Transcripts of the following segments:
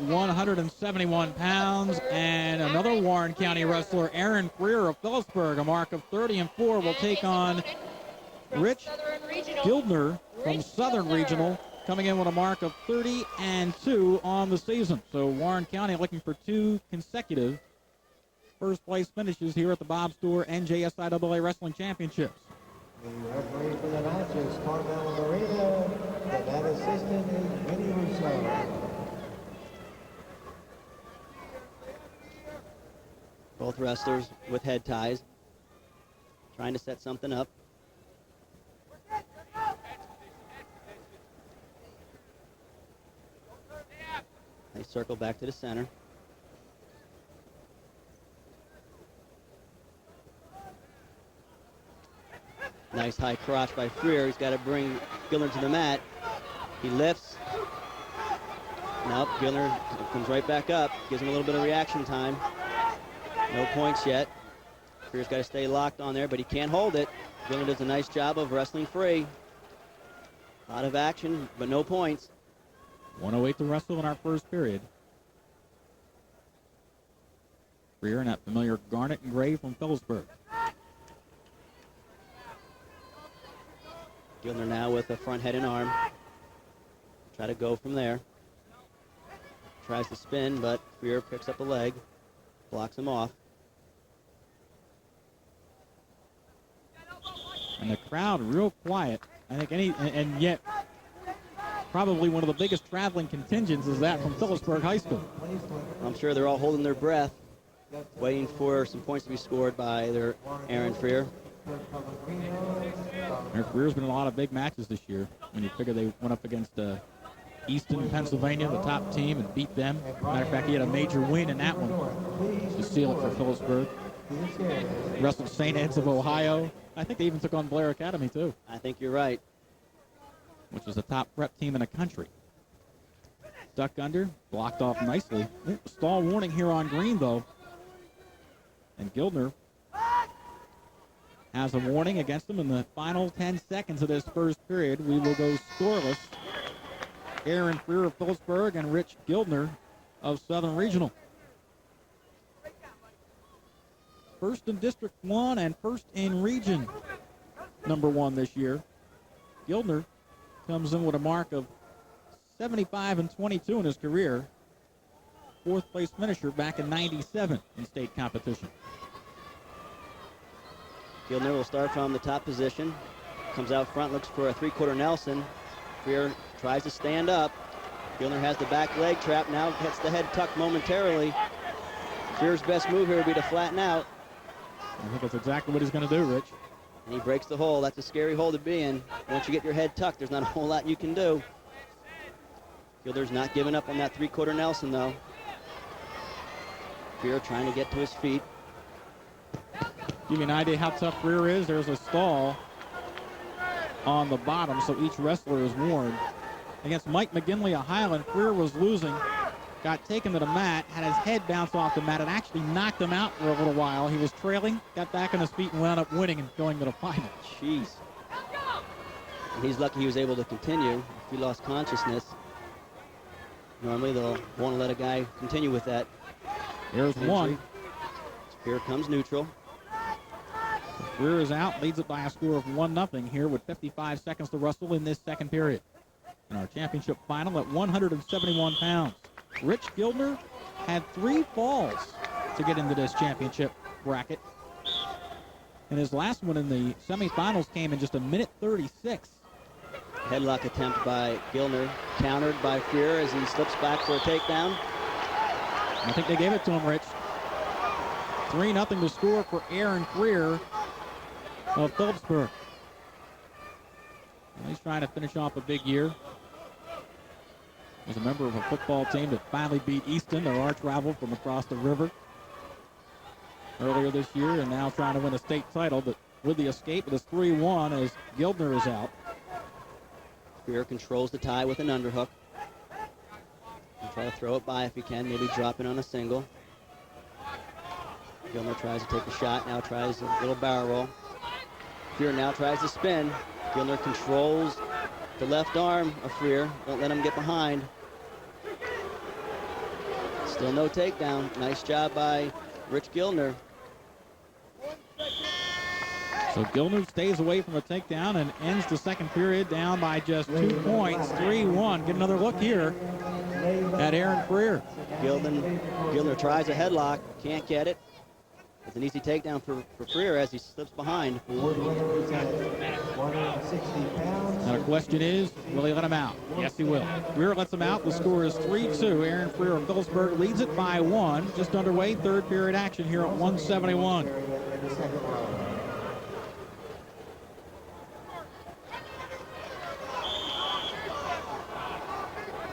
171 pounds. And another Warren County wrestler, Aaron Freer of Phillipsburg, a mark of 30-4, will take on Rich Gildner from Southern Regional, coming in with a mark of 30-2 on the season. So Warren County looking for 2 consecutive first-place finishes here at the Bob Store NJSIAA Wrestling Championships. The referee for the match is Carmel Marina. The mat assistant is Vinny Rousseau. Both wrestlers with head ties, trying to set something up. They circle back to the center. Nice high crotch by Freer. He's got to bring Gildner to the mat. He lifts. Nope, Gildner comes right back up. Gives him a little bit of reaction time. No points yet. Freer's got to stay locked on there, but he can't hold it. Gildner does a nice job of wrestling free. A lot of action, but no points. 1:08 to wrestle in our first period. Freer in that familiar garnet and gray from Phillipsburg. Gildner now with a front head and arm. Try to go from there. Tries to spin, but Freer picks up a leg, blocks him off. And the crowd real quiet. I think and yet probably one of the biggest traveling contingents is that from Phillipsburg High School. I'm sure they're all holding their breath, waiting for some points to be scored by their Aaron Freer. Aaron Freer's been in a lot of big matches this year. When you figure they went up against Easton, Pennsylvania, the top team, and beat them. Matter of fact, he had a major win in that one to seal it for Phillipsburg. Wrestled St. Ed's of Ohio. I think they even took on Blair Academy, too. I think you're right. Which is the top prep team in the country. Duck under, blocked off nicely. Stall warning here on green, though. And Gildner has a warning against him in the final 10 seconds of this first period. We will go scoreless. Aaron Freer of Phillipsburg and Rich Gildner of Southern Regional. First in District 1 and first in Region number 1 this year. Gildner comes in with a mark of 75-22 in his career. 4th place finisher back in '97 in state competition. Gildner will start from the top position. Comes out front, looks for a 3/4 Nelson. Freer tries to stand up. Gildner has the back leg trap now, gets the head tucked momentarily. Freer's best move here would be to flatten out. I think that's exactly what he's going to do, Rich. And he breaks the hold. That's a scary hold to be in. Once you get your head tucked, there's not a whole lot you can do. Gildner's not giving up on that 3/4 Nelson, though. Freer trying to get to his feet. Give you an idea how tough Freer is. There's a stall on the bottom, so each wrestler is warned. Against Mike McGinley of Highland, Freer was losing, got taken to the mat, had his head bounce off the mat, and actually knocked him out for a little while. He was trailing, got back on his feet, and wound up winning and going to the final. Jeez. And he's lucky he was able to continue. If he lost consciousness, normally they'll want to let a guy continue with that. There's injury. One. Here comes neutral. Freer is out, leads it by a score of 1-0 here with 55 seconds to wrestle in this second period. In our championship final at 171 pounds. Rich Gildner had 3 falls to get into this championship bracket. And his last one in the semifinals came in just 1:36. Headlock attempt by Gildner, countered by Freer as he slips back for a takedown. I think they gave it to him, Rich. 3-0 to score for Aaron Freer of Phillipsburg. Well, he's trying to finish off a big year. He's a member of a football team that finally beat Easton, their arch rival from across the river, earlier this year, and now trying to win a state title. But with the escape, it is 3-1 as Gildner is out. Freer controls the tie with an underhook. He'll try to throw it by if he can, maybe drop it on a single. Gildner tries to take a shot, now tries a little barrel roll. Freer now tries to spin. Gildner controls the left arm of Freer. Don't let him get behind. Still no takedown. Nice job by Rich Gildner. So Gildner stays away from a takedown and ends the second period down by just 2 points, 3-1. Get another look here at Aaron Freer. Gildner tries a headlock, can't get it. It's an easy takedown for Freer as he slips behind. Award winner is at 160 pounds. Now the question is, will he let him out? Yes, he will. Freer lets him out. The score is 3-2. Aaron Freer of Phillipsburg leads it by 1. Just underway, third period action here at 171. In the second round.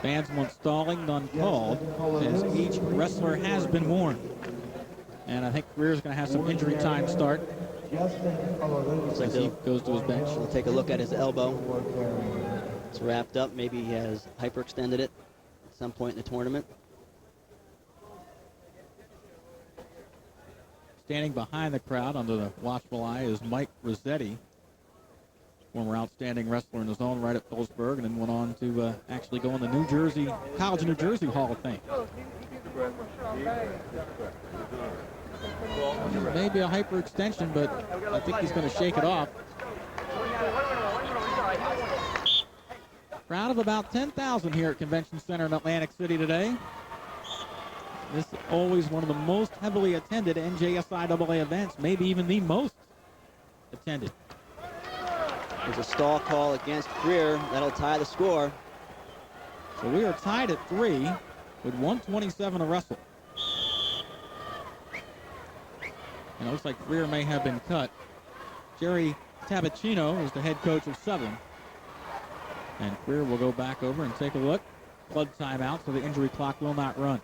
Fans want stalling, none called, as each wrestler has been warned. And I think Freer's going to have some injury time start as he goes to his bench. We'll take a look at his elbow. It's wrapped up. Maybe he has hyperextended it at some point in the tournament. Standing behind the crowd under the watchful eye is Mike Rossetti, former outstanding wrestler in his own right at Phillipsburg, and then went on to actually go in the New Jersey College of New Jersey Hall of Fame. Maybe a hyperextension, but I think he's going to shake it off. Crowd of about 10,000 here at Convention Center in Atlantic City today. This is always one of the most heavily attended NJSIAA events, maybe even the most attended. There's a stall call against Freer. That'll tie the score. So we are tied at 3 with 1:27 to wrestle. And it looks like Freer may have been cut. Jerry Tabacino is the head coach of Southern. And Freer will go back over and take a look. Blood timeout, so the injury clock will not run.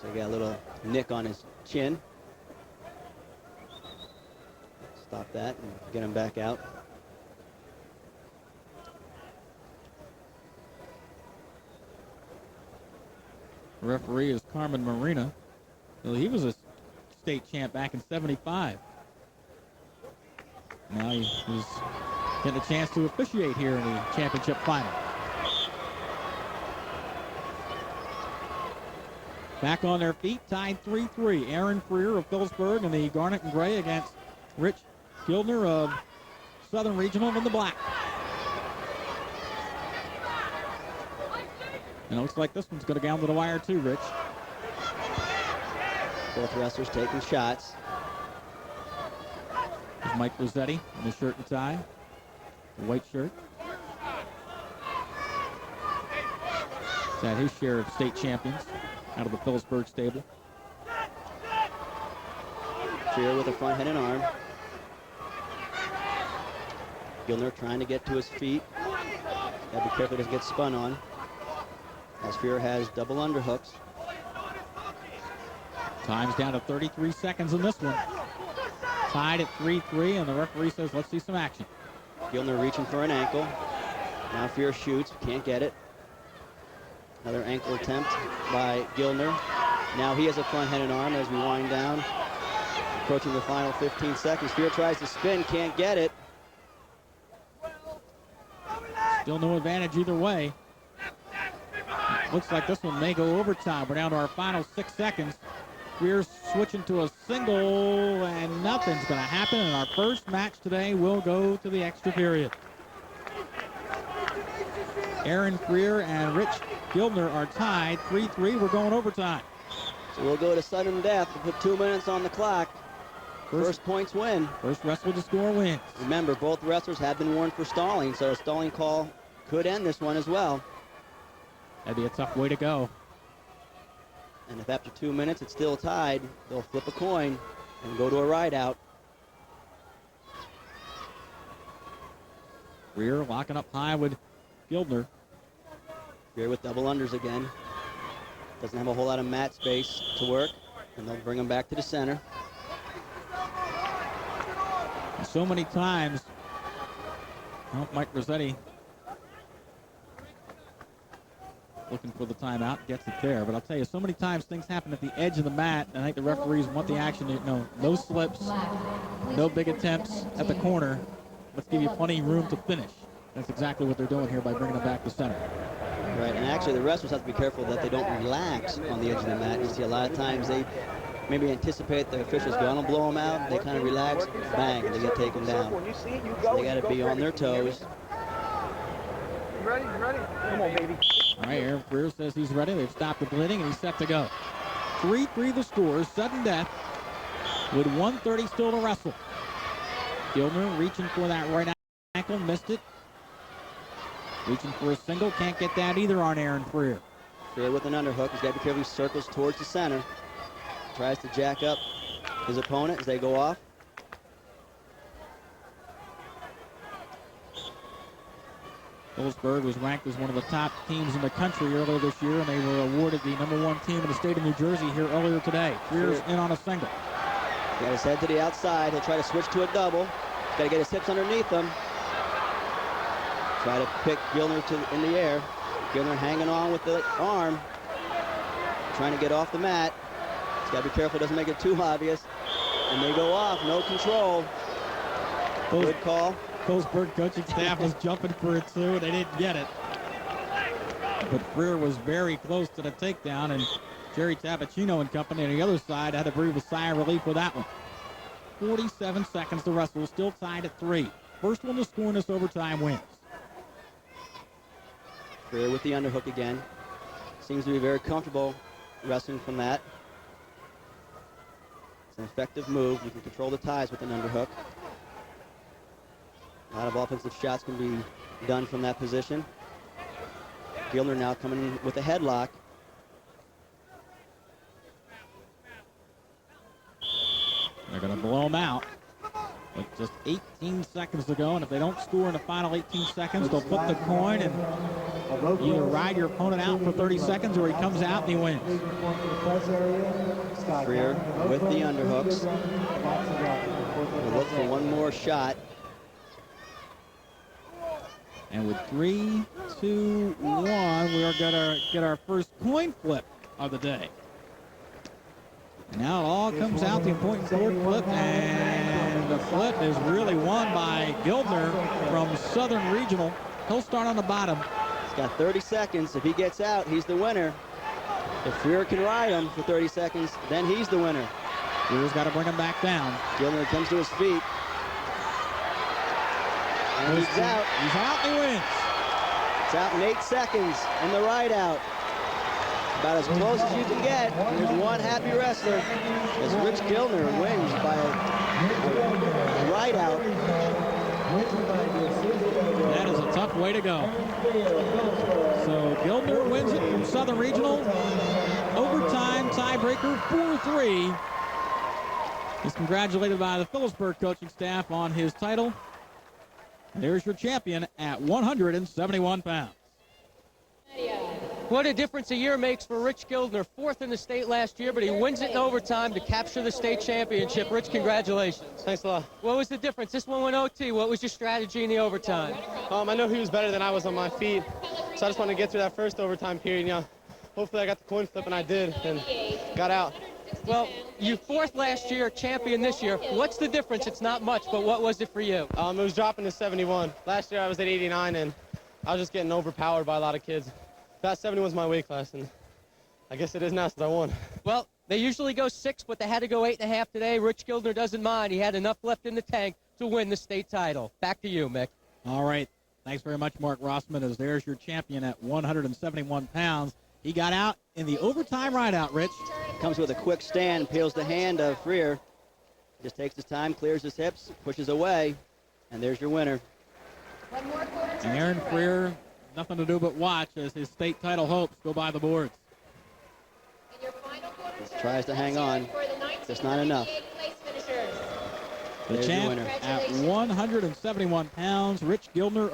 So he got a little nick on his chin. Stop that and get him back out. The referee is Carmen Marina. Well, he was a state champ back in '75. Now he's getting a chance to officiate here in the championship final. Back on their feet, tied 3-3. Aaron Freer of Phillipsburg in the garnet and gray against Rich Gildner of Southern Regional in the black. And it looks like this one's going to go down to the wire too, Rich. Both wrestlers taking shots. There's Mike Rossetti in the shirt and tie, the white shirt. He's had his share of state champions out of the Phillipsburg stable. Freer with a front head and arm. Gildner trying to get to his feet. Gotta be careful he doesn't get spun on. As Freer has double underhooks. Time's down to 33 seconds in this one. Tied at 3-3, and the referee says, let's see some action. Gildner reaching for an ankle. Now Freer shoots, can't get it. Another ankle attempt by Gildner. Now he has a front head and arm as we wind down. Approaching the final 15 seconds. Freer tries to spin, can't get it. Still no advantage either way. Looks like this one may go overtime. We're down to our final 6 seconds. Freer's switching to a single, and nothing's going to happen. And our first match today will go to the extra period. Aaron Freer and Rich Gildner are tied 3-3. We're going overtime. So we'll go to sudden death. We'll put 2 minutes on the clock. First points win. First wrestler to score wins. Remember, both wrestlers have been warned for stalling, so a stalling call could end this one as well. That'd be a tough way to go. And if after 2 minutes it's still tied, they'll flip a coin and go to a ride out. Freer locking up high with Gildner. Freer with double unders again. Doesn't have a whole lot of mat space to work, and they'll bring him back to the center. And so many times, well, Mike Rossetti looking for the timeout, gets it there. But I'll tell you, so many times things happen at the edge of the mat, and I think the referees want the action. No slips, no big attempts at the corner. Let's give you plenty of room to finish. That's exactly what they're doing here by bringing it back to center. Right, and actually the wrestlers have to be careful that they don't relax on the edge of the mat. You see a lot of times they maybe anticipate the official's going to blow them out. They kind of relax, bang, they get taken down. So they got to be on their toes. You ready? You ready? Come on, baby. All right, Aaron Freer says he's ready. They've stopped the bleeding, and he's set to go. 3-3 the score, sudden death, with 1:30 still to wrestle. Gildner reaching for that right ankle, missed it. Reaching for a single, can't get that either on Aaron Freer. Freer with an underhook. He's got to be careful. He circles towards the center. Tries to jack up his opponent as they go off. Phillipsburg was ranked as one of the top teams in the country earlier this year, and they were awarded the #1 team in the state of New Jersey here earlier today. Freer's in on a single. Got his head to the outside. He'll try to switch to a double. Got to get his hips underneath him. Try to pick Gildner in the air. Gildner hanging on with the arm. Trying to get off the mat. He's got to be careful, doesn't make it too obvious. And they go off, no control. Good call. Phillipsburg coaching staff was jumping for it too, and they didn't get it. But Freer was very close to the takedown, and Jerry Tabacino and company on the other side had to breathe a sigh of relief with that one. 47 seconds to wrestle, still tied at 3. First one to score in this overtime wins. Freer with the underhook again. Seems to be very comfortable wrestling from that. It's an effective move. You can control the ties with an underhook. A lot of offensive shots can be done from that position. Gildner now coming in with a headlock. They're going to blow him out with just 18 seconds to go, and if they don't score in the final 18 seconds, they'll flip the coin and either ride your opponent out for 30 seconds or he comes out and he wins. Freer with the underhooks. We'll look for one more shot. And with 3, 2, 1, we are going to get our first coin flip of the day. And now it all comes out, the important court flip, and the flip is really won by Gildner from Southern Regional. He'll start on the bottom. He's got 30 seconds. If he gets out, he's the winner. If Freer can ride him for 30 seconds, then he's the winner. Freer's got to bring him back down. Gildner comes to his feet. And he's out. He's out and he wins. It's out in 8 seconds, and the ride out. About as close as you can get. There's one happy wrestler as Rich Gildner wins by a ride out. That is a tough way to go. So Gildner wins it from Southern Regional. Overtime tiebreaker 4-3. He's congratulated by the Phillipsburg coaching staff on his title. There's your champion at 171 pounds. What a difference a year makes for Rich Gildner. 4th in the state last year, but he wins it in overtime to capture the state championship. Rich, congratulations. Thanks a lot. What was the difference? This one went OT. What was your strategy in the overtime? I know he was better than I was on my feet, so I just wanted to get through that first overtime period. You know, hopefully I got the coin flip, and I did, and got out. Well, you 4th last year, champion this year. What's the difference? It's not much, but what was it for you? It was dropping to 71. Last year I was at 89, and I was just getting overpowered by a lot of kids. That 71 was my weight class, and I guess it is now since I won. Well, they usually go 6, but they had to go 8.5 today. Rich Gildner doesn't mind. He had enough left in the tank to win the state title. Back to you, Mick. All right. Thanks very much, Mark Rossman, as there's your champion at 171 pounds. He got out in the overtime rideout, Rich. Comes with a quick stand, peels the hand of Freer. Just takes his time, clears his hips, pushes away, and there's your winner. And Aaron Freer, nothing to do but watch as his state title hopes go by the boards. Just tries to hang on, just not enough. The There's champ your winner. at 171 pounds, Rich Gildner of